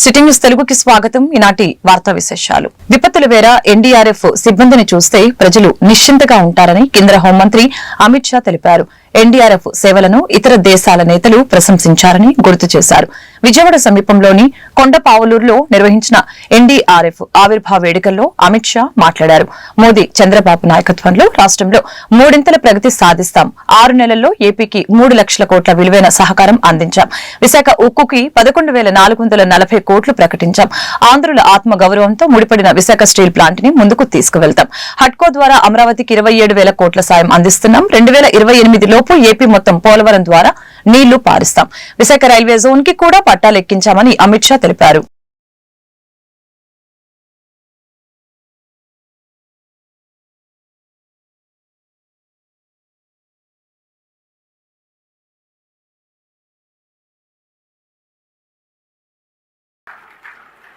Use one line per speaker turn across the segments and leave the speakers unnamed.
City news తెలుగుకి స్వాగతం. ఈనాటి వార్తా విశేషాలు. విపత్తుల వేళ ఎన్డీఆర్ఎఫ్ సిబ్బందిని చూస్తే ప్రజలు నిశ్చింతగా ఉంటారని కేంద్ర హోంమంత్రి అమిత్ షా తెలిపారు. ఎన్డీఆర్ఎఫ్ సేవలను ఇతర దేశాల నేతలు ప్రశంసించారని గుర్తు చేశారు. విజయవాడ సమీపంలోని కొండపావులూరులో నిర్వహించిన ఎన్డీఆర్ఎఫ్ ఆవిర్భావ వేడుకల్లో అమిత్ షా మాట్లాడారు. మోదీ చంద్రబాబు నాయకత్వంలో రాష్ట్రంలో మూడింతల ప్రగతి సాధిస్తాం. 6 నెలల్లో ఏపీకి 3 లక్షల కోట్ల విలువైన సహకారం అందించాం. విశాఖ ఉక్కుకి 11,440 కోట్లు ప్రకటించాం. ఆంధ్రుల ఆత్మ గౌరవంతో ముడిపడిన విశాఖ స్టీల్ ప్లాంట్ ని ముందుకు తీసుకువెళ్తాం. హడ్కో ద్వారా అమరావతికి 27,000 కోట్ల సాయం అందిస్తున్నాం. 2028 లోపు ఏపీ మొత్తం పోలవరం ద్వారా నీళ్లు పారిస్తాం. విశాఖ రైల్వే జోన్ కి కూడా పట్టాలెక్కించామని అమిత్ షా తెలిపారు.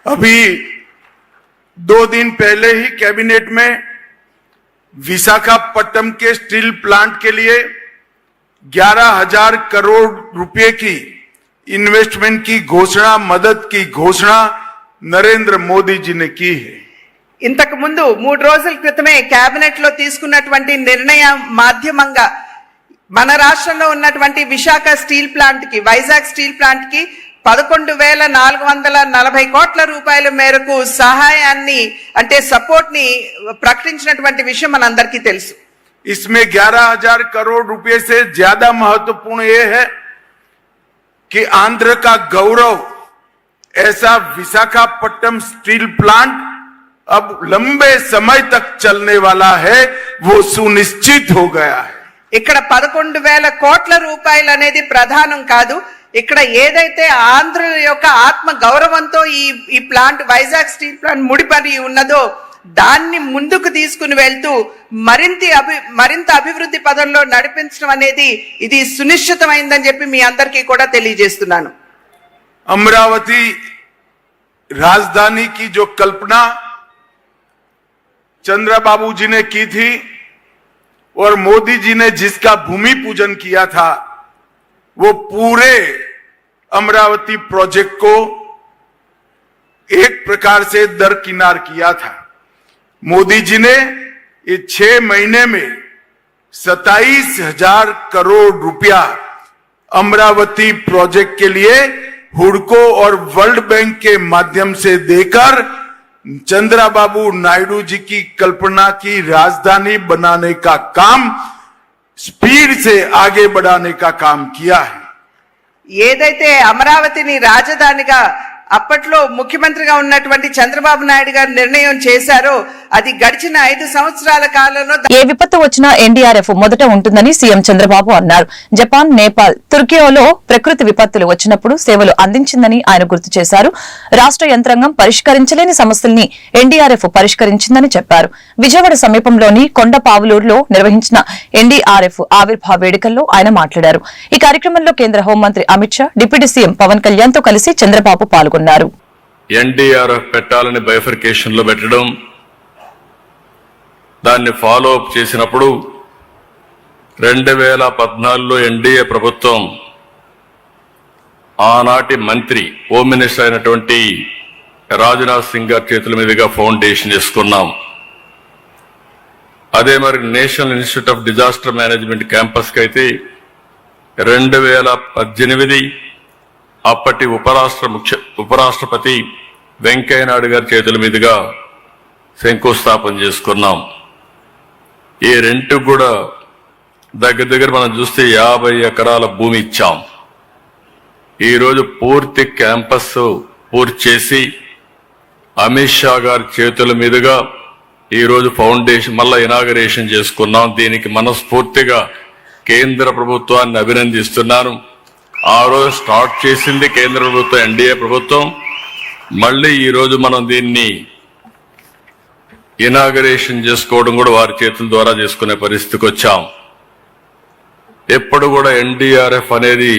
अभी 2 दिन पहले ही कैबिनेट में विशाखापट्टनम के स्टील प्लांट के लिए 11,000 करोड़ रुपए की इन्वेस्टमेंट की घोषणा, मदद की घोषणा नरेंद्र मोदी जी ने की है.
ఇంతకు ముందు 3 రోజుల క్రితమే కేబినెట్ లో తీసుకున్నటువంటి నిర్ణయం మాధ్యమంగా మన రాష్ట్రంలో ఉన్నటువంటి విశాఖ స్టీల్ ప్లాంట్ కి, వైజాగ్ స్టీల్ ప్లాంట్ కి 11,440 కోట్ల రూపాయల మేరకు సహాయాన్ని అంటే సపోర్ట్ ని ప్రకటించినటువంటి విషయం మనందరికీ తెలుసు.
इसमें 11,000 करोड़ रुपए से ज्यादा महत्वपूर्ण ये है कि आंध्र का गौरव ऐसा विशाखापट्टनम स्टील प्लांट अब लंबे समय तक चलने वाला है, वो सुनिश्चित हो गया है.
ఇక్కడ 11,000 కోట్ల రూపాయలు అనేది ప్రధానం కాదు. ఇక్కడ ఏదైతే ఆంధ్ర యొక్క ఆత్మ గౌరవంతో ఈ ప్లాంట్, వైజాగ్ స్టీల్ ప్లాంట్ ముడిపడి ఉన్నదో దాన్ని ముందుకు తీసుకుని వెళ్తూ మరింత అభివృద్ధి పదంలో నడిపించడం అనేది ఇది సునిశ్చితమైందని చెప్పి మీ అందరికీ కూడా తెలియజేస్తున్నాను.
अमरावती राजधानी की जो कल्पना चंद्रबाबू जी ने की थी और मोदी जी ने जिसका भूमि पूजन किया था, वो पूरे अमरावती प्रोजेक्ट को एक प्रकार से दरकिनार किया था. मोदी जी ने ये 6 महीने में 27,000 करोड़ रुपया अमरावती प्रोजेक्ट के लिए हुडको और वर्ल्ड बैंक के माध्यम से देकर चंद्रबाबू नायडू जी की कल्पना की राजधानी बनाने का काम स्पीड से आगे बढ़ाने का काम किया है.
ఏదైతే అమరావతిని రాజధానిగా అప్పట్లో ముఖ్యమంత్రిగా ఉన్నటువంటి చంద్రబాబు నాయుడు గారు నిర్ణయం చేశారో అది గడిచిన 5 సంవత్సరాల కాలంలో
ఏ విపత్తు వచ్చినా ఎన్డీఆర్ఎఫ్ మొదట ఉంటుందని సీఎం చంద్రబాబు అన్నారు. జపాన్, నేపాల్, తుర్కియోలో ప్రకృతి విపత్తులు వచ్చినప్పుడు సేవలు అందించిందని ఆయన గుర్తు చేశారు. రాష్ట్ర యంత్రాంగం పరిష్కరించలేని సమస్యల్ని ఎన్డీఆర్ఎఫ్ పరిష్కరించిందని చెప్పారు. విజయవాడ సమీపంలోని కొండపావులూరులో నిర్వహించిన ఎన్డీఆర్ఎఫ్ ఆవిర్భావ వేడుకల్లో ఆయన మాట్లాడారు. ఈ కార్యక్రమంలో కేంద్ర హోంమంత్రి అమిత్ షా, డిప్యూటీ సీఎం పవన్ కళ్యాణ్ తో కలిసి చంద్రబాబు పాల్గొన్నారు.
ఎన్డీఆర్ఎఫ్ పెట్టాలని బైఫర్కేషన్ లో పెట్టడం, దాన్ని ఫాలో అప్ చేసినప్పుడు 2014లో ఎన్డీఏ ప్రభుత్వం ఆనాటి మంత్రి, హోమ్ మినిస్టర్ అయినటువంటి రాజ్నాథ్ సింగ్ గారి చేతుల మీదుగా ఫౌండేషన్ చేసుకున్నాం. అదే మరి national institute of disaster management campus కి అయితే 2018 అప్పటి ఉపరాష్ట్రపతి వెంకయ్యనాయుడు గారి చేతుల మీదుగా శంకుస్థాపన చేసుకున్నాం. ఈ రెంట్ కూడా దగ్గర మనం చూస్తే 50 ఎకరాల భూమి ఇచ్చాం. ఈరోజు పూర్తి క్యాంపస్ పూర్తి చేసి అమిత్ షా గారి చేతుల మీదుగా ఈరోజు ఫౌండేషన్ మళ్ళా ఇనాగరేషన్ చేసుకున్నాం. దీనికి మనస్ఫూర్తిగా కేంద్ర ప్రభుత్వాన్ని అభినందిస్తున్నాను. ఆ రోజు స్టార్ట్ చేసింది కేంద్ర ప్రభుత్వం, ఎన్డీఏ ప్రభుత్వం. మళ్ళీ ఈరోజు మనం దీన్ని ఇనాగరేషన్ చేసుకోవడం కూడా వారి చేతుల ద్వారా చేసుకునే పరిస్థితికి వచ్చాం. ఎప్పుడు కూడా ఎన్డీఆర్ఎఫ్ అనేది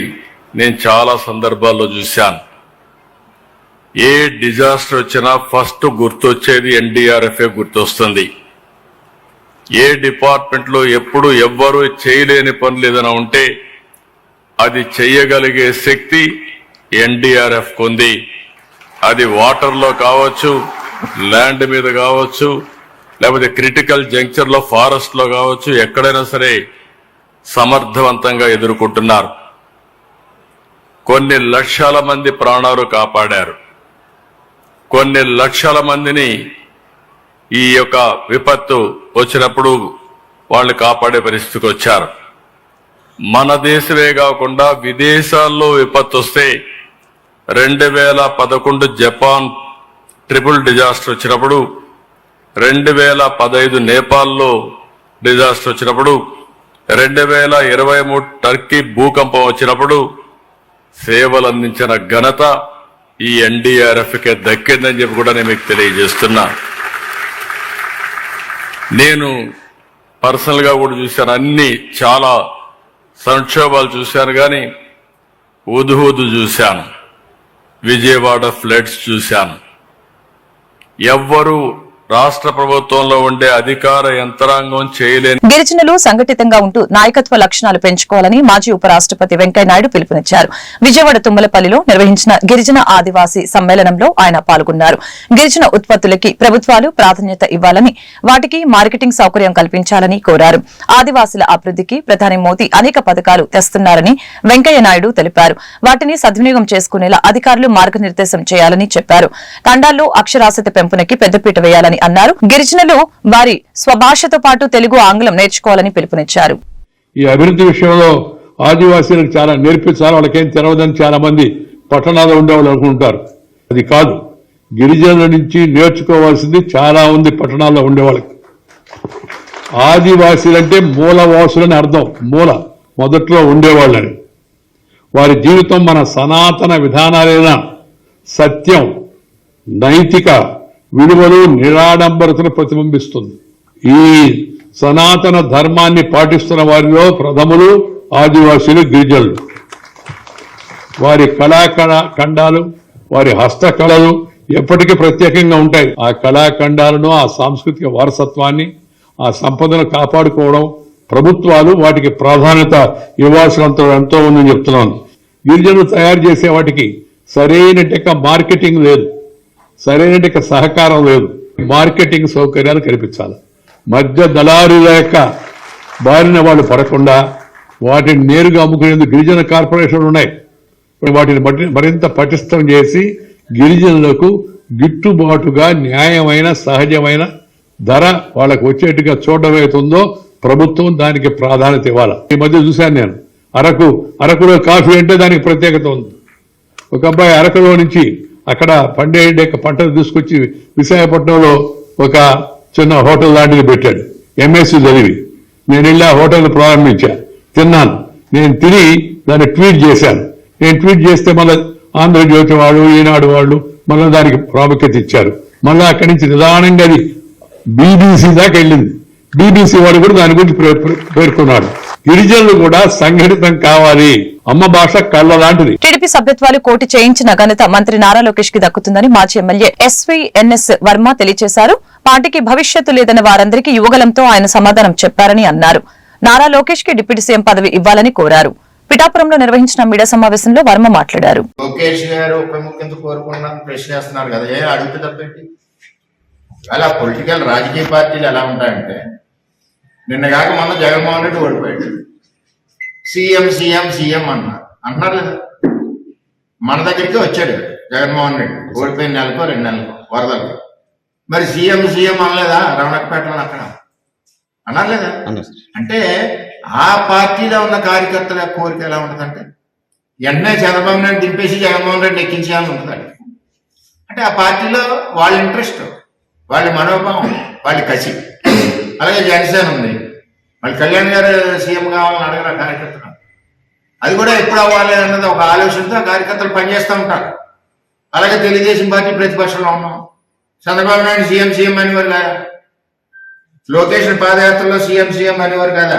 నేను చాలా సందర్భాల్లో చూశాను. ఏ డిజాస్టర్ వచ్చినా ఫస్ట్ గుర్తొచ్చేది ఎన్డీఆర్ఎఫ్ గుర్తొస్తుంది. ఏ డిపార్ట్మెంట్ లో ఎప్పుడు ఎవ్వరూ చేయలేని పనులు ఏదైనా ఉంటే అది చేయగలిగే శక్తి ఎన్డీఆర్ఎఫ్ ఉంది. అది వాటర్లో కావచ్చు, ల్యాండ్ మీద కావచ్చు, లేకపోతే క్రిటికల్ జంక్చర్ లో ఫారెస్ట్ లో కావచ్చు, ఎక్కడైనా సరే సమర్థవంతంగా ఎదుర్కొంటున్నారు. కొన్ని లక్షల మంది ప్రాణాలు కాపాడారు. కొన్ని లక్షల మందిని ఈ యొక్క విపత్తు వచ్చినప్పుడు వాళ్ళు కాపాడే పరిస్థితికి వచ్చారు. మన దేశమే కాకుండా విదేశాల్లో విపత్తు వస్తే 2011 జపాన్ ట్రిపుల్ డిజాస్టర్ వచ్చినప్పుడు, 2015 నేపాల్లో డిజాస్టర్ వచ్చినప్పుడు, 2023 టర్కీ భూకంపం వచ్చినప్పుడు సేవలు అందించిన ఘనత ఈ ఎన్డీఆర్ఎఫ్కే దక్కిందని చెప్పి కూడా నేను మీకు తెలియజేస్తున్నా. నేను పర్సనల్ గా కూడా చూశాను, అన్ని చాలా సంక్షోభాలు చూశాను, కానీ ఉదుహుదు చూశాను, విజయవాడ ఫ్లడ్స్ చూశాను. ఎవ్వరూ రాష్ట్ర ప్రభుత్వంలో ఉండే అధికార యంత్రాంగం చేయలేని.
గిరిజనులు సంఘటితంగా ఉంటూ నాయకత్వ లక్షణాలు పెంచుకోవాలని మాజీ ఉపరాష్ట్రపతి వెంకయ్యనాయుడు పిలుపునిచ్చారు. విజయవాడ తుమ్మలపల్లిలో నిర్వహించిన గిరిజన ఆదివాసీ సమ్మేళనంలో ఆయన పాల్గొన్నారు. గిరిజన ఉత్పత్తులకి ప్రభుత్వాలు ప్రాధాన్యత ఇవ్వాలని, వాటికి మార్కెటింగ్ సౌకర్యం కల్పించాలని కోరారు. ఆదివాసీల అభివృద్ధికి ప్రధాని మోదీ అనేక పథకాలు తెస్తున్నారని వెంకయ్యనాయుడు తెలిపారు. వాటిని సద్వినియోగం చేసుకునేలా అధికారులు మార్గనిర్దేశం చేయాలని చెప్పారు. తండాల్లో అక్షరాస్యత పెంపునకి పెద్దపీట వేయాలని అన్నారు. గిరిజనులు వారి స్వభాషతో పాటు తెలుగు, ఆంగ్లం నేర్చుకోవాలని పిలుపునిచ్చారు.
ఈ అభివృద్ధి విషయంలో ఆదివాసీలకు చాలా నేర్పించాలి, వాళ్ళకేం తెలవదని చాలా మంది పట్టణాల్లో ఉండేవాళ్ళు అనుకుంటారు. అది కాదు, గిరిజనుల నుంచి నేర్చుకోవాల్సింది చాలా ఉంది. పట్టణాల్లో ఉండేవాళ్ళకి ఆదివాసీలంటే మూలవాసులని అర్థం. మూల మొదట్లో ఉండేవాళ్ళని. వారి జీవితం మన సనాతన విధానాలైన సత్యం, నైతిక విలువలు, నిరాడంబరతను ప్రతిబింబిస్తుంది. ఈ సనాతన ధర్మాన్ని పాటిస్తున్న వారిలో ప్రథములు ఆదివాసీలు, గిరిజనులు. వారి కళాఖండాలు, వారి హస్తకళలు ఎప్పటికీ ప్రత్యేకంగా ఉంటాయి. ఆ కళాఖండాలను, ఆ సాంస్కృతిక వారసత్వాన్ని, ఆ సంపదను కాపాడుకోవడం ప్రభుత్వాలు వాటికి ప్రాధాన్యత ఇవ్వాల్సినంత ఎంతో ఉందని చెప్తున్నాను. గిరిజనులు తయారు చేసే వాటికి సరైన మార్కెటింగ్ లేదు, సరైన సహకారం లేదు. మార్కెటింగ్ సౌకర్యాలు కల్పించాలి. మధ్య దళారుల యొక్క బారిన వాళ్ళు పడకుండా వాటిని నేరుగా అమ్ముకునేందుకు గిరిజన కార్పొరేషన్లు ఉన్నాయి. వాటిని మరింత పటిష్టం చేసి గిరిజనులకు గిట్టుబాటుగా న్యాయమైన, సహజమైన ధర వాళ్ళకు వచ్చేట్టుగా చూడడం అవుతుందో ప్రభుత్వం దానికి ప్రాధాన్యత ఇవ్వాలి. ఈ మధ్య చూశాను నేను, అరకులో కాఫీ అంటే దానికి ప్రత్యేకత ఉంది. ఒక అబ్బాయి అరకులో నుంచి అక్కడ పండే పంటను తీసుకొచ్చి విశాఖపట్నంలో ఒక చిన్న హోటల్ లాంటిది పెట్టాడు. ఎంఎస్సీ చదివి నేను వెళ్ళి ఆ హోటల్ ప్రారంభించా, తిన్నాను. నేను తిని దాన్ని ట్వీట్ చేశాను. నేను ట్వీట్ చేస్తే మళ్ళీ ఆంధ్రజ్యోతి వాళ్ళు, ఈనాడు వాళ్ళు మళ్ళీ దానికి ప్రాముఖ్యత ఇచ్చారు. మళ్ళీ అక్కడి నుంచి నిదానంగా అది బీబీసీ దాకా వెళ్ళింది. బీబీసీ వాడు కూడా దాని గురించి పేర్కొన్నాడు. గిరిజనులు కూడా సంఘటితం కావాలి. అమ్మ భాష కళ్ళ లాంటిది.
టీడీపీ సభ్యత్వాలు కోటి చేయించిన ఘనత మంత్రి నారా లోకేష్ కి దక్కుతుందని మాజీ ఎమ్మెల్యే ఎస్వీఎన్ఎస్ వర్మ తెలియజేశారు. పార్టీకి భవిష్యత్తు లేదన్న వారందరికీ యువగలంతో ఆయన సమాధానం చెప్పారని అన్నారు. నారా లోకేష్ కి డిప్యూటీ సీఎం పదవి ఇవ్వాలని కోరారు. పిఠాపురంలో నిర్వహించిన మీడియా సమావేశంలో వర్మ మాట్లాడారు.
లోకేష్ గారు ఉప ముఖ్యమంత్రి కోరుకున్నాను ప్రశ్నిస్తున్నారు కదా, అడిగితే తప్పేంటి? అలా పొలిటికల్ రాజకీయ పార్టీలు ఎలా ఉంటాయంటే, నిన్న కాక మొన్న జగన్మోహన్ రెడ్డి ఓడిపోయాడు. సీఎం అంటున్నారు లేదా? మన దగ్గరికి వచ్చాడు జగన్మోహన్ రెడ్డి ఓడిపోయిన నెలకో 2 నెలలకు వరదలకు. మరి సీఎం అనలేదా? రమణపేటలో అక్కడ అన్నారు లేదా? అంటే ఆ పార్టీలో ఉన్న కార్యకర్తల కోరిక ఎలా ఉంటుందంటే, వెంటనే చంద్రబాబు నాయుడు దింపేసి జగన్మోహన్ రెడ్డి ఎక్కించేయాలని ఉంటుంది. అంటే ఆ పార్టీలో వాళ్ళ ఇంట్రెస్ట్, వాళ్ళ మనోభావం, వాళ్ళ కసి. అలాగే జనసేన ఉంది, మళ్ళీ కళ్యాణ్ గారు సీఎం కావాలని అడగరు ఆ కార్యకర్తలు. అది కూడా ఎప్పుడు అవ్వాలి అన్నది ఒక ఆలోచనతో ఆ కార్యకర్తలు పనిచేస్తూ ఉంటారు. అలాగే తెలుగుదేశం పార్టీ ప్రతిపక్షంలో ఉన్నాం. చంద్రబాబు నాయుడు సీఎం అనేవారు కదా, లోకేష్ పాదయాత్రలో సీఎం అనేవారు కదా.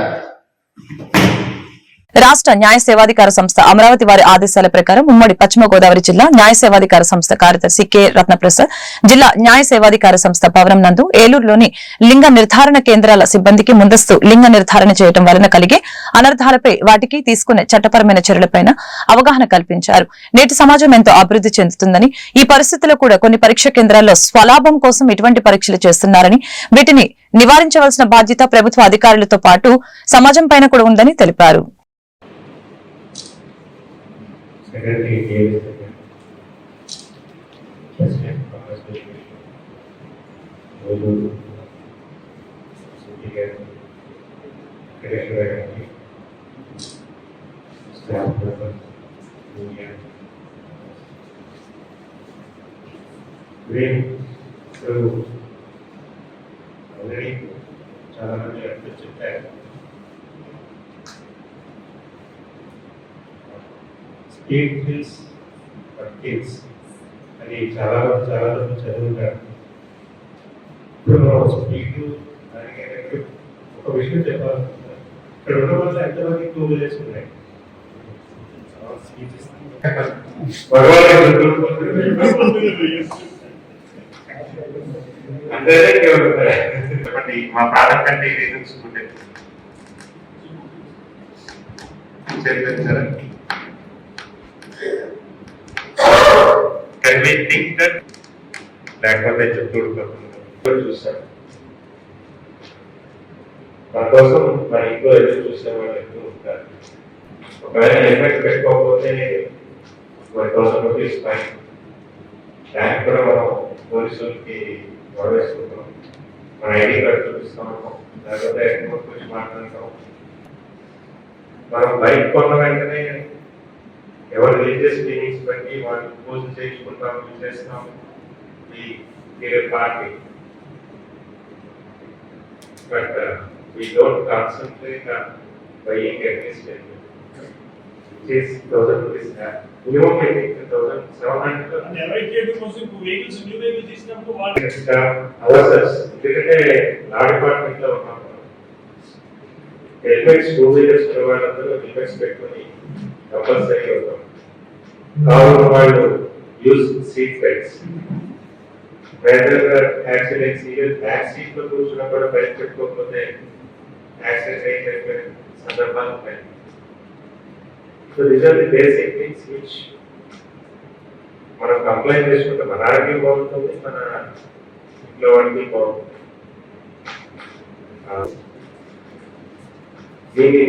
రాష్ట్ర న్యాయ సేవాధికార సంస్థ అమరావతి వారి ఆదేశాల ప్రకారం ఉమ్మడి పశ్చిమ గోదావరి జిల్లా న్యాయ సేవాధికార సంస్థ కార్యదర్శి కె రత్నప్రసాద్, జిల్లా న్యాయ సేవాధికార సంస్థ పవరం నందు ఏలూరులోని లింగ నిర్ధారణ కేంద్రాల సిబ్బందికి ముందస్తు లింగ నిర్ధారణ చేయడం వలన కలిగే అనర్థాలపై వాటికి తీసుకునే చట్టపరమైన చర్యలపై అవగాహన కల్పించారు. నేటి సమాజం ఎంతో అభివృద్ధి చెందుతుందని, ఈ పరిస్థితుల్లో కూడా కొన్ని పరీక్ష కేంద్రాల్లో స్వలాభం కోసం ఇటువంటి పరీక్షలు చేస్తున్నారని, వీటిని నివారించవలసిన బాధ్యత ప్రభుత్వ అధికారులతో పాటు సమాజం పైన కూడా ఉందని తెలిపారు.
Secretary Davis, President Congress Guru, Speaker, Treasurer, Staff Member, Union. So, already, చాలా మంది చెప్పారు. State bills for kids అది చాలా చదువుతారు. ఇప్పుడు మనం స్పీడ్ దానికి ఒక విషయం చెప్పాలనుకుంటున్నాను. ఇక్కడ ఉన్న వల్ల ఎంతమంది 2 విలేజ్ ఉన్నాయి. చెప్పండి, మా ప్రాడక్ట్ అంటే ఇది తెలుసుకుంటే sir. Can we think that లేకపోతే చెప్తూ చూస్తాం మన కోసం మన ఇంట్లో ఎదురు చూసే వాళ్ళు ఎక్కువ ఉంటారు. ఒకవేళ హెల్మెట్ పెట్టుకోకపోతే 1000 రూపీస్ ఫైన్. దానికి కూడా మనం పోలీసులకి గొడవేసుకుంటాం. మన ఐడి కార్డు చూపిస్తాము, లేకపోతే గురించి మాట్లాడతాం. మనం బైక్ కొన్న వెంటనే ఎవరు రిలీజియస్ ఫీలింగ్స్ బట్టి వాళ్ళు పూజలు చేయించుకుంటాం, చేస్తాం. Party but we don't concentrate on buying at least it 1000 rupees minimum. I think 1700
and average rate కోసం వెహికల్స్ న్యూ వెహికల్ తీసుకున్నప్పుడు వాళ్ళు
అవర్స్. ఎందుకంటే లా డిపార్ట్మెంట్ లో ఉన్నప్పుడు హెల్మెట్స్ 2 వీలర్స్ వాళ్ళందరూ హెల్మెట్స్ పెట్టుకుని కంపల్సరీ అవుతాం. కావున వాళ్ళు use seat belts. Accidents even back seat లో కూర్చున్నప్పుడు బయట పెట్టుకోకపోతే యాక్సిడెంట్ అయిన సందర్భాలు ఉంటాయి. So these are the basic things which మనం కంప్లైంట్ చేసుకుంటే మన ఆరోగ్యం బాగుంటుంది, మన ఇంట్లో వాళ్ళకి బాగుంటుంది. దీని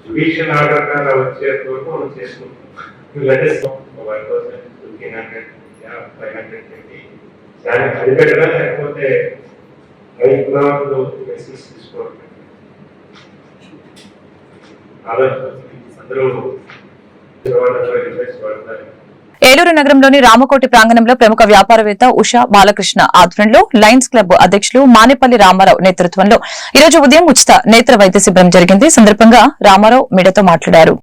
జుడిషియల్ ఆర్డర్ ద్వారా వచ్చే వరకు మనం చేసుకుంటాం. ఇలాంటి 1,000, 1,500, 520 దాన్ని అది పెట్టడా లేకపోతే మెసేజ్ తీసుకోవడం అందరూ పడతారు.
ఏలూరు నగరంలోని రామకోటి ప్రాంగణంలో ప్రముఖ వ్యాపారవేత్త ఉషా బాలకృష్ణ ఆధ్వర్యంలో లయన్స్ క్లబ్ అధ్యక్షులు మానేపల్లి రామారావు నేతృత్వంలో ఈరోజు ఉదయం ఉచిత నేత్ర వైద్య శిబిరం జరిగింది. సందర్భంగా రామారావు మీడియాతో మాట్లాడారు.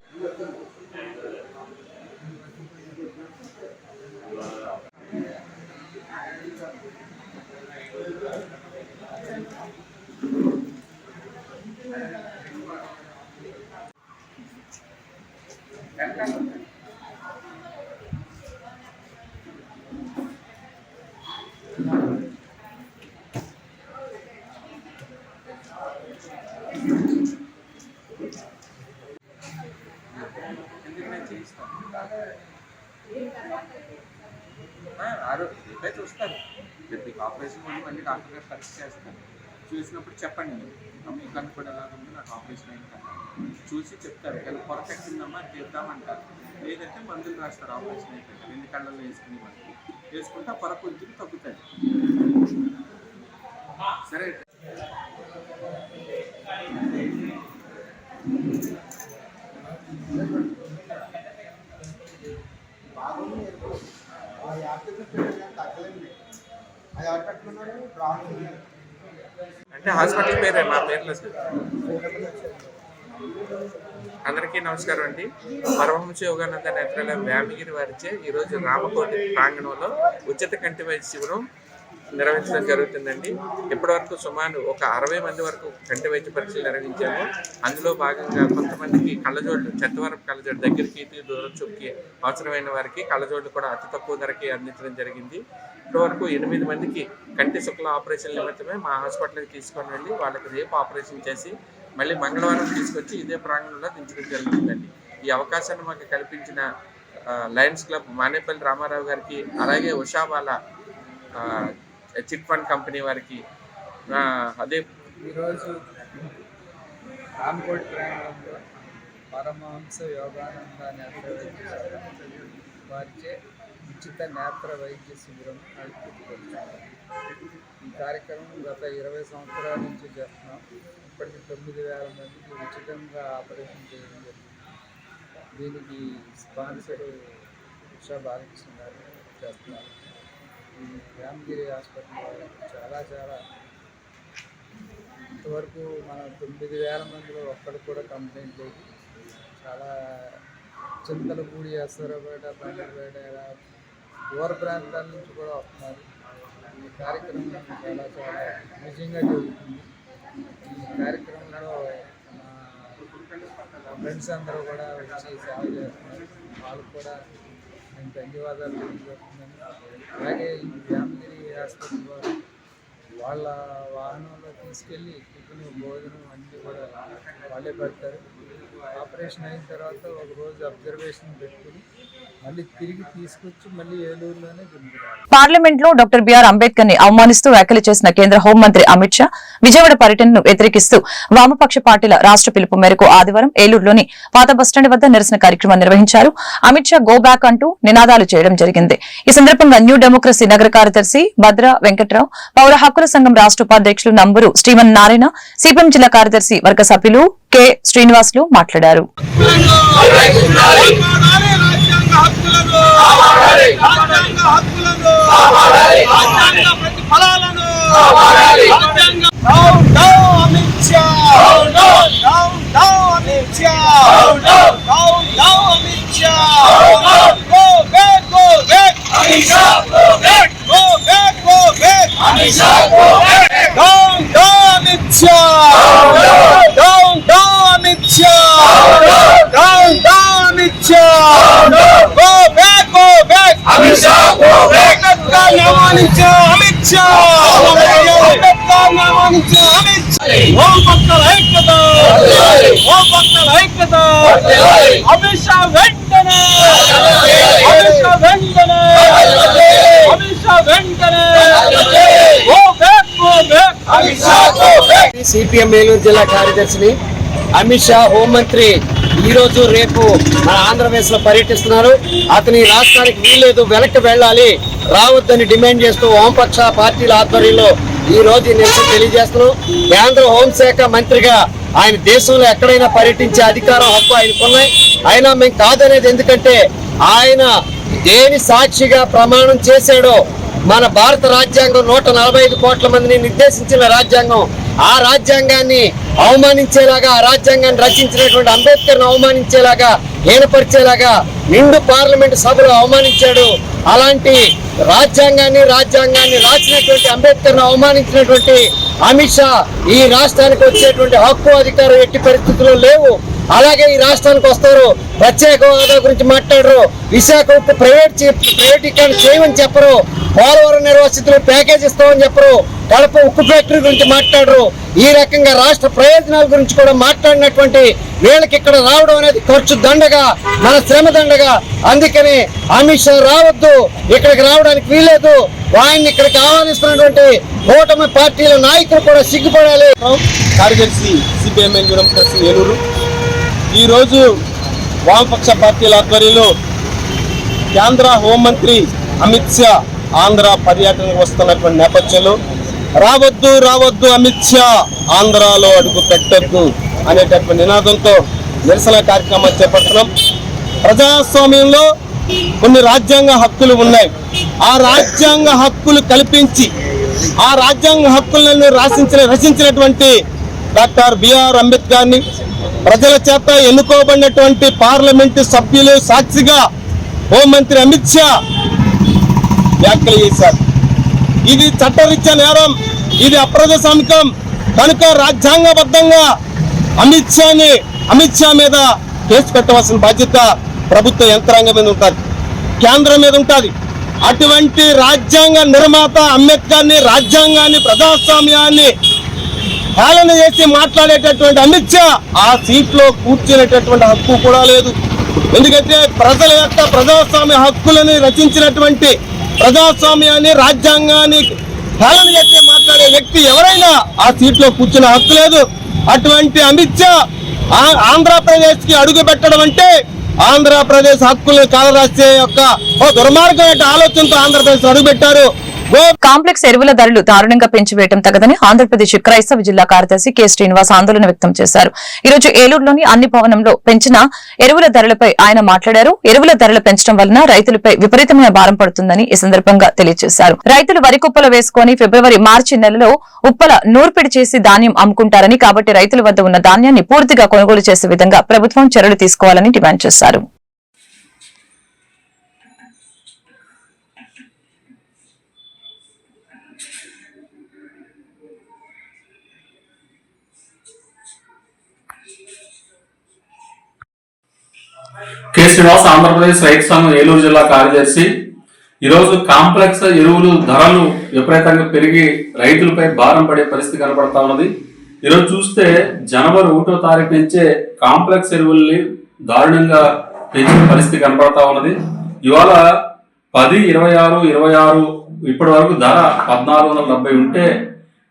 చూస్తారు మీకు ఆపరేషన్ మళ్ళీ డాక్టర్ గారు పరీక్ష చేస్తారు. చూసినప్పుడు చెప్పండి మీకు కనుక్కోండి ఎలా ఉంది, నాకు ఆపరేషన్ అయింది కదా చూసి చెప్తారు. ఇలా పర్ఫెక్ట్ ఉందమ్మా చేద్దామంటారు. లేదంటే మందులు రాస్తారు. ఆపరేషన్ అయిపోయింది 2 కళ్ళల్లో వేసుకుని వేసుకుంటే ఆ పొర కొంచెం తగ్గుతుంది. సరే అంటే హాస్పిటల్ పేరే మా పేర్లో. అందరికీ నమస్కారం అండి. పరమహంస యోగానంద నేత్రాలయం వ్యామిగిరి వారిచే ఈరోజు రామకోటి ప్రాంగణంలో ఉచిత కంటి వైద్య శిబిరం నిర్వహించడం జరుగుతుందండి. ఇప్పటివరకు సుమారు ఒక 60 మంది వరకు కంటి వైద్య పరీక్షలు నిర్వహించాము. అందులో భాగంగా కొంతమందికి కళ్ళజోళ్ళు, చెత్తవరపు కళ్ళజోళ్ళు, దగ్గరికి దూరం చూపుకి అవసరమైన వారికి కళ్ళజోళ్ళు కూడా అతి తక్కువ ధరకి అందించడం జరిగింది. ఇప్పటివరకు 8 మందికి కంటి శుక్ల ఆపరేషన్ నిమిత్తమే మా హాస్పిటల్కి తీసుకొని వెళ్ళి వాళ్ళకి రేపు ఆపరేషన్ చేసి మళ్ళీ మంగళవారం తీసుకొచ్చి ఇదే ప్రాంగణంలో దించడం జరుగుతుందండి. ఈ అవకాశాన్ని మాకు కల్పించిన లయన్స్ క్లబ్ మానేపల్లి రామారావు గారికి, అలాగే ఉషాబాలా చిట్ ఫండ్ కంపెనీ వారికి అదే
ఈరోజు రామకోటి ప్రాంగణంలో పరమహంస యోగానంద నేత్ర వైద్యశాల వారిచే ఉచిత నేత్ర వైద్య శిబిరం నడుపుతున్నారు. ఈ కార్యక్రమం గత 20 సంవత్సరాల నుంచి చేస్తున్నాం. ఇప్పటికి 9,000 మందికి ఉచితంగా ఆపరేషన్ చేయడం జరిగింది. దీనికి స్పాన్సర్ ఉషా బాలకృష్ణ గారు చేస్తున్నారు. ఈ రామగిరి హాస్పిటల్ వాళ్ళు చాలా ఇంతవరకు మన 9,000 మందిలో ఒక్కడు కూడా కంప్లైంట్ లేదు. చాలా చింతలపూడి, అసరపేట, బండిపేట ఇలా దూర ప్రాంతాల నుంచి కూడా వస్తున్నారు. ఈ కార్యక్రమం చాలా నిజంగా జరుగుతుంది. ఈ కార్యక్రమంలో మా ఫ్రెండ్స్ అందరూ కూడా వచ్చి సేవ చేస్తున్నారు. వాళ్ళకు కూడా నేను ధన్యవాదాలు తెలియజేస్తున్నాను. అలాగే ఈ రామగిరి హాస్పిటల్ వారు వాళ్ళ వాహనంలో తీసుకెళ్ళి టిఫిన్, భోజనం అన్నీ కూడా వాళ్ళే పెడతారు. ఆపరేషన్ అయిన తర్వాత ఒక రోజు అబ్జర్వేషన్ పెట్టుకుని మళ్ళీ తిరిగి తీసుకొచ్చి మళ్ళీ ఏలూరులోనే దింపుతారు.
పార్లమెంట్ లో డాక్టర్ బిఆర్ అంబేద్కర్ ని అవమానిస్తూ వ్యాఖ్యలు చేసిన కేంద్ర హోంమంత్రి అమిత్ షా విజయవాడ పర్యటనను వ్యతిరేకిస్తూ వామపక్ష పార్టీల రాష్ట్ర పిలుపు మేరకు ఆదివారం ఏలూరులోని పాత బస్టాండ్ వద్ద నిరసన కార్యక్రమం నిర్వహించారు. అమిత్ షా గో బ్యాక్ అంటూ నినాదాలు చేయడం జరిగింది. ఈ సందర్భంగా న్యూ డెమోక్రసీ నగర కార్యదర్శి భద్ర వెంకట్రావు, పౌర హక్కుల సంఘం రాష్ట్ర ఉపాధ్యక్షులు నంబూరు శ్రీమన్ నారాయణ, సిపిఎం జిల్లా కార్యదర్శి వర్గ సభ్యులు కె శ్రీనివాసులు మాట్లాడారు.
సిపిఎం ఏలూరు జిల్లా కార్యదర్శిని. అమిత్ షా హోంమంత్రి ఈ రోజు రేపు మన ఆంధ్రప్రదేశ్ లో పర్యటిస్తున్నారు. అతని రాష్ట్రానికి వీల్లేదు, వెనక్కి వెళ్ళాలి, రావద్దని డిమాండ్ చేస్తూ వామపక్ష పార్టీల ఆధ్వర్యంలో ఈ రోజు నిరసన తెలియజేస్తున్నాం. కేంద్ర హోంశాఖ మంత్రిగా ఆయన దేశంలో ఎక్కడైనా పర్యటించే అధికారం, హక్కు ఆయనకున్నాయి. అయినా మేము కాదనేది ఎందుకంటే ఆయన దేని సాక్షిగా ప్రమాణం చేశాడో, మన భారత రాజ్యాంగం 145 కోట్ల మందిని నిర్దేశించిన రాజ్యాంగం, ఆ రాజ్యాంగాన్ని అవమానించేలాగా, ఆ రాజ్యాంగాన్ని రచించినటువంటి అంబేద్కర్ను అవమానించేలాగా, హీనపరిచేలాగా నిండు పార్లమెంటు సభలో అవమానించాడు. అలాంటి రాజ్యాంగాన్ని రాసినటువంటి అంబేద్కర్ను అవమానించినటువంటి అమిత్ షా ఈ రాష్ట్రానికి వచ్చేటువంటి హక్కు, అధికారం ఎట్టి పరిస్థితుల్లో లేవు. అలాగే ఈ రాష్ట్రానికి వస్తారు, ప్రత్యేక హోదా గురించి మాట్లాడరు, విశాఖ ఉక్కు ప్రైవేటీకరణ చేయమని చెప్పరు, పోలవరం నిర్వాసితులు ప్యాకేజ్ ఇస్తామని చెప్పరు, కడప ఉక్కు ఫ్యాక్టరీ గురించి మాట్లాడరు. ఈ రకంగా రాష్ట్ర ప్రయోజనాల గురించి కూడా మాట్లాడినటువంటి వీళ్ళకి ఇక్కడ రావడం అనేది ఖర్చు దండగా, మన శ్రమ దండగా. అందుకని అమిత్ షా రావద్దు, ఇక్కడికి రావడానికి వీల్లేదు. ఆయన్ని ఇక్కడికి ఆహ్వానిస్తున్నటువంటి కూటమి పార్టీల నాయకులు కూడా సిగ్గుపడాలి.
కార్యదర్శి సిపిఎం డెమోక్రసీ ఏలూరు. ఈరోజు వామపక్ష పార్టీల ఆధ్వర్యంలో కేంద్ర హోంమంత్రి అమిత్ షా ఆంధ్ర పర్యటనకు వస్తున్నటువంటి నేపథ్యంలో రావద్దు అమిత్ షా, ఆంధ్రాలో అడుగు పెట్టద్దు అనేటటువంటి నినాదంతో నిరసన కార్యక్రమాలు చేపడుతున్నాం. ప్రజాస్వామ్యంలో కొన్ని రాజ్యాంగ హక్కులు ఉన్నాయి. ఆ రాజ్యాంగ హక్కులు కల్పించి, ఆ రాజ్యాంగ హక్కులను రచించినటువంటి డాక్టర్ బిఆర్ అంబేద్కర్ని ప్రజల చేత ఎన్నుకోబడినటువంటి పార్లమెంటు సభ్యులు సాక్షిగా హోంమంత్రి అమిత్ షా వ్యాఖ్యలు చేశారు. ఇది చట్టరీత్యా నేరం, ఇది అప్రజాస్వామికం. కనుక రాజ్యాంగబద్ధంగా అమిత్ షా మీద కేసు పెట్టవలసిన బాధ్యత ప్రభుత్వ యంత్రాంగం మీద ఉంటుంది, కేంద్రం మీద ఉంటుంది. అటువంటి రాజ్యాంగ నిర్మాత అంబేద్కర్ని, రాజ్యాంగాన్ని, ప్రజాస్వామ్యాన్ని హేళన చేసి మాట్లాడేటటువంటి అమిత్ షా ఆ సీట్లో కూర్చునేటటువంటి హక్కు కూడా లేదు. ఎందుకంటే ప్రజల యొక్క ప్రజాస్వామ్య హక్కులని రచించినటువంటి, ప్రజాస్వామ్యాన్ని, రాజ్యాంగాన్ని హేళన చేసి మాట్లాడే వ్యక్తి ఎవరైనా ఆ సీట్లో కూర్చునే హక్కు లేదు. అటువంటి అమిత్ షా ఆంధ్రప్రదేశ్ కి అడుగు పెట్టడం అంటే ఆంధ్రప్రదేశ్ హక్కులను కాలరాసే యొక్క దుర్మార్గమైన ఆలోచనతో ఆంధ్రప్రదేశ్ అడుగుపెట్టారు.
కాంప్లెక్స్ ఎరువుల ధరలు దారుణంగా పెంచివేయడం తగదని ఆంధ్రప్రదేశ్ క్రైస్తవ జిల్లా కార్యదర్శి కె శ్రీనివాస్ ఆందోళన వ్యక్తం చేశారు. ఈ రోజు ఏలూరులోని అన్ని భవనంలో పెంచిన ఎరువుల ధరలపై ఆయన మాట్లాడారు. ఎరువుల ధరలు పెంచడం వలన రైతులపై విపరీతమైన భారం పడుతుందని ఈ సందర్భంగా తెలియజేశారు. రైతులు వరి కుప్పలు వేసుకుని ఫిబ్రవరి, మార్చి నెలలో ఉప్పల నూర్పిడి చేసి ధాన్యం అమ్ముకుంటారని, కాబట్టి రైతుల వద్ద ఉన్న ధాన్యాన్ని పూర్తిగా కొనుగోలు చేసే విధంగా ప్రభుత్వం చర్యలు తీసుకోవాలని డిమాండ్ చేశారు.
కె శ్రీనివాస్, ఆంధ్రప్రదేశ్ రైతు సంఘం ఏలూరు జిల్లా కార్యదర్శి. ఈరోజు కాంప్లెక్స్ ఎరువులు ధరలు విపరీతంగా పెరిగి రైతులపై భారం పడే పరిస్థితి కనబడతా ఉన్నది. ఈరోజు చూస్తే జనవరి 1వ తారీఖు నుంచే కాంప్లెక్స్ ఎరువుల్ని దారుణంగా పెంచిన పరిస్థితి కనబడతా ఉన్నది. ఇవాళ 10, 26, 26 ఇప్పటి వరకు ధర 1470 ఉంటే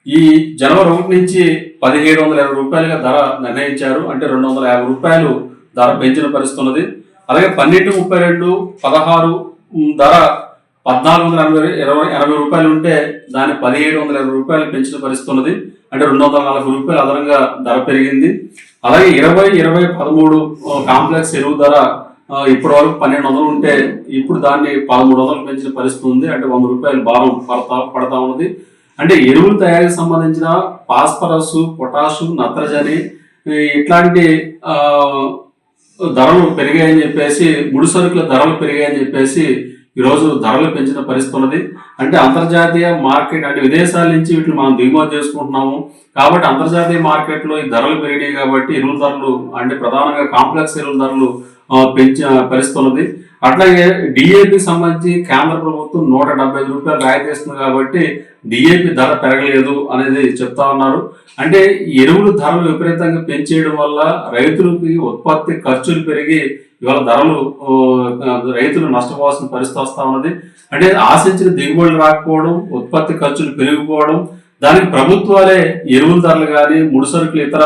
ఈ జనవరి 1 నుంచి 1720 రూపాయలుగా ధర నిర్ణయించారు. అంటే 250 రూపాయలు ధర పెంచిన పరిస్థితి ఉన్నది. అలాగే 1232, 16 ధర 1480 రూపాయలు ఉంటే దాన్ని 1720 రూపాయలు పెంచిన పరిస్థితి ఉన్నది. అంటే 240 రూపాయలు అదనంగా ధర పెరిగింది. అలాగే 20, 20, 13 కాంప్లెక్స్ ఎరువు ధర ఇప్పటి వరకు 1200 ఉంటే ఇప్పుడు దాన్ని 1300 పెంచిన పరిస్థితి ఉంది. అంటే 100 రూపాయలు భారం పడతా ఉన్నది. అంటే ఎరువుల తయారీకి సంబంధించిన ఫాస్ఫరస్, పొటాషు, నత్రజని ఇట్లాంటి ధరలు పెరిగాయని చెప్పేసి, ముడి సరుకుల ధరలు పెరిగాయని చెప్పేసి ఈరోజు ధరలు పెంచిన పరిస్థితి ఉన్నది. అంటే అంతర్జాతీయ మార్కెట్, అంటే విదేశాల నుంచి వీటిని మనం దిగుమతి చేసుకుంటున్నాము కాబట్టి అంతర్జాతీయ మార్కెట్ లో ఈ ధరలు పెరిగినాయి కాబట్టి ఎరువుల ధరలు, అంటే ప్రధానంగా కాంప్లెక్స్ ఎరువుల ధరలు పెంచిన పరిస్థితి ఉన్నది. అట్లాగే డిఏపి సంబంధించి కేంద్ర ప్రభుత్వం 175 రూపాయలు రాయితీ ఇస్తుంది కాబట్టి డిఏపి ధర పెరగలేదు అనేది చెప్తా ఉన్నారు. అంటే ఎరువుల ధరలు విపరీతంగా పెంచేయడం వల్ల రైతులకి ఉత్పత్తి ఖర్చులు పెరిగి ఇవాళ ధరలు రైతులు నష్టపోవాల్సిన పరిస్థితి వస్తా ఉన్నది. అంటే ఆశించిన దిగుబడులు రాకపోవడం, ఉత్పత్తి ఖర్చులు పెరిగిపోవడం, దానికి ప్రభుత్వాలే ఎరువుల ధరలు కానీ, ముడి సరుకులు, ఇతర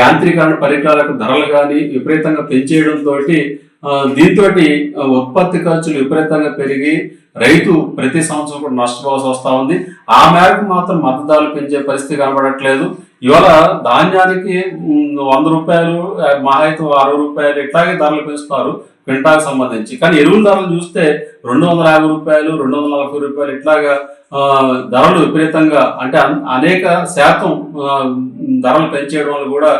యాంత్రీకరణ పరికరాలకు ధరలు కానీ విపరీతంగా పెంచేయడంతో దీంతో ఉత్పత్తి ఖర్చులు విపరీతంగా పెరిగి రైతు ప్రతి సంవత్సరం కూడా నష్టపోవాల్సి వస్తా ఉంది. ఆ మేరకు మాత్రం మద్దతు ధరలు పెంచే పరిస్థితి కనబడట్లేదు. ఇవాళ ధాన్యానికి 100 రూపాయలు, మహా అయితే 60 రూపాయలు ఇట్లాగే ధరలు పెంచుతారు క్వింటాకు సంబంధించి. కానీ ఎరువుల ధరలు చూస్తే 250 రూపాయలు, 240 రూపాయలు ఇట్లాగా ధరలు విపరీతంగా, అంటే అనేక శాతం ధరలు పెంచేయడం వల్ల కూడా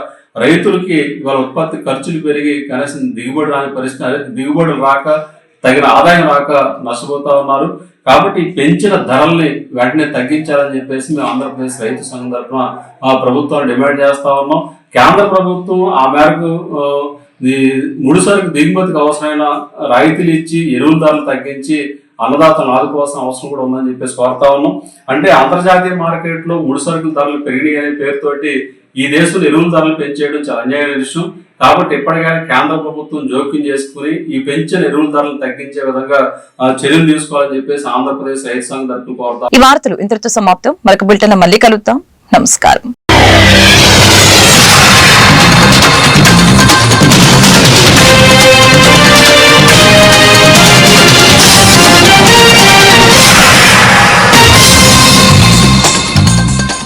రైతులకి ఇవాళ ఉత్పత్తి ఖర్చులు పెరిగి కనీసం దిగుబడి రాని పరిస్థితి, దిగుబడులు రాక, తగిన ఆదాయం రాక నష్టపోతా ఉన్నారు. కాబట్టి పెంచిన ధరల్ని వెంటనే తగ్గించాలని చెప్పేసి మేము ఆంధ్రప్రదేశ్ రైతు సంఘం తరఫున ప్రభుత్వాన్ని డిమాండ్ చేస్తా ఉన్నాం. కేంద్ర ప్రభుత్వం ఆ మేరకు ముడి సరుకు దిగుమతికి అవసరమైన రాయితీలు ఇచ్చి ఎరువుల ధరలు తగ్గించి అన్నదాతలను ఆదుకోవాల్సిన అవసరం కూడా ఉందని చెప్పేసి కోరుతా ఉన్నాం. అంటే అంతర్జాతీయ మార్కెట్ లో ముడి సరుకుల ధరలు పెరిగినాయి అనే పేరుతోటి ఈ దేశంలో ఎరువుల ధరలు పెంచేయడం చాలా అన్యాయమైన విషయం. కాబట్టి ఎప్పటికైనా కేంద్ర ప్రభుత్వం జోక్యం చేసుకుని ఈ పెంచిన ఎరువుల ధరలు తగ్గించే విధంగా చర్యలు తీసుకోవాలని చెప్పేసి ఆంధ్రప్రదేశ్ రైతు సంఘం తరఫున కోరుతాం.
ఈ వార్తలు ఇంతటితో సమాప్తం. మరొక బులెటిన్ మళ్ళీ కలుద్దాం. నమస్కారం.